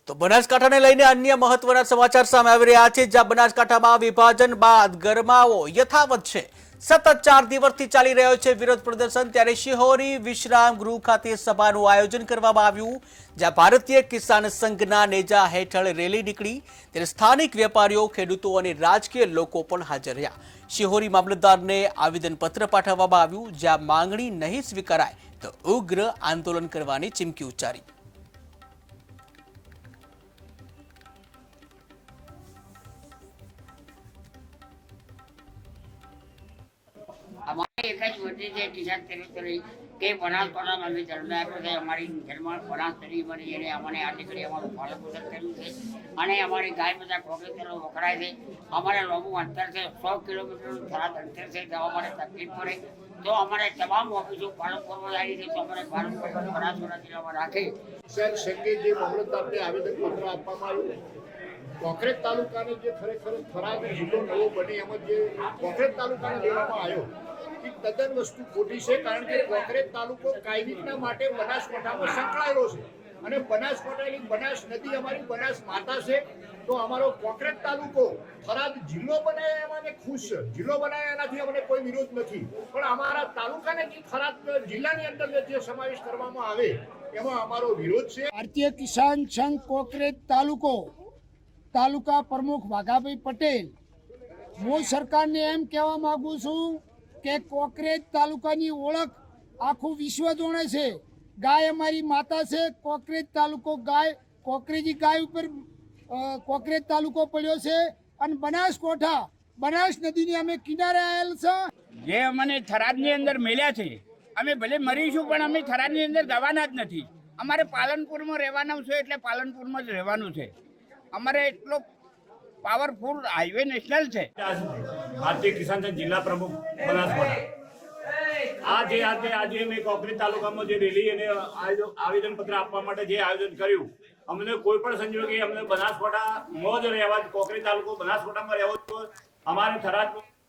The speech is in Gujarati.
તો બનાસકાંઠાને લઈને અન્ય મહત્વના સમાચાર સામે આવી રહ્યા છે, જ્યાં બનાસકાંઠામાં વિભાજન બાદ ગરમાવો યથાવત છે। સતત 4 દિવસથી ચાલી રહ્યો છે વિરોધ પ્રદર્શન। ત્યારે શિહોરી વિશ્રામ ગૃહ ખાતે સભાનું આયોજન કરવામાં આવ્યું, જ્યાં ભારતીય કિસાન સંઘના નેજા હેઠળ રેલી નીકળી। ત્યારે સ્થાનિક વેપારીઓ, ખેડૂતો અને રાજકીય લોકો પણ હાજર રહ્યા। શિહોરી મામલતદારને આવેદનપત્ર પાઠવવામાં આવ્યું, જ્યાં માંગણી નહીં સ્વીકારાય તો ઉગ્ર આંદોલન કરવાની ચીમકી ઉચ્ચારી। हमारे एक જ વૃત્તિ છે કિસાન તરીકે કે બનાસકાંઠામાં અમે જન્મ આપ્યો છે। અમારી જન્મ બનાસકાંઠી બની એને અમને આ દીકરી અમારું પાલન પોષણ કર્યું છે અને અમારી ગાય બધા પ્રોફેસરો વખરાય છે। અમારે લાંબુ અંતર છે, 100 કિલોમીટરનું થરાદ અંતર છે, જવા માટે તકલીફ પડે તો અમારે તમામ ઓફિસો પાલનપુરમાં આવી છે, તો અમારે પાલનપુર બનાસકાંઠા જિલ્લામાં રાખે। કિસાન સંઘે જે મામલતદારને આવેદનપત્ર આપવામાં આવ્યું, કોંકરેજ તાલુકાને જે ખરેખર થરાદ જિલ્લો નવો બને એમાં જે કોંકરેજ તાલુકાને દેવામાં આવ્યો એ તદ્દન વસ્તુ ખોટી છે। કારણ કે કોંકરેજ તાલુકો કાયમિકના માટે બનાસકાંઠામાં સંકળાયેલો છે અને બનાસકાંઠાની બનાસ નદી અમારી બનાસ માતા છે। તો અમારો કોંકરેજ તાલુકો થરાદ જિલ્લો બનાવે એમાં અમે ખુશ છે। જિલ્લો બનાવે એનાથી અમને કોઈ વિરોધ નથી, પણ અમારા તાલુકાને જે થરાદ જિલ્લાની અંદર જે સમાવેશ કરવામાં આવે એમાં અમારો વિરોધ છે। ભારતીય કિસાન સંઘ કોંકરેજ તાલુકા પ્રમુખ વાઘાભાઈ પટેલ, હું સરકારને એમ કહેવા માંગુ છું કે કોંકરેજ તાલુકાની ઓળખ આખું વિશ્વ જોણે છે। ગાય અમારી માતા છે। કોંકરેજ તાલુકો ગાય, કોંકરેજી ગાય ઉપર કોંકરેજ તાલુકો પડ્યો છે અને બનાસકાંઠા બનાસ નદીની અમે કિનારે આવેલ છે। જે અમને થરાદની અંદર મેલ્યા છે, અમે ભલે મરીશું પણ અમે થરાદની અંદર જવાના જ નથી। અમારે પાલનપુરમાં રહેવાનું છે એટલે પાલનપુરમાં જ રહેવાનું છે। અમારે એટલો પાવરફુલ હાઈવે નેશનલ છે। ભારતીય કિસાન સંઘ જિલ્લા પ્રમુખ બનાસકાંઠા આજે મેં કોંકરેજ તાલુકામાં જે રેલી અને આવેદનપત્ર આપવા માટે જે આયોજન કર્યું, અમને કોઈ પણ સંજોગે અમને બનાસકાંઠામાં જ રહેવા, કોંકરેજ તાલુકો બનાસકાંઠામાં રહેવો, અમારે થરાદ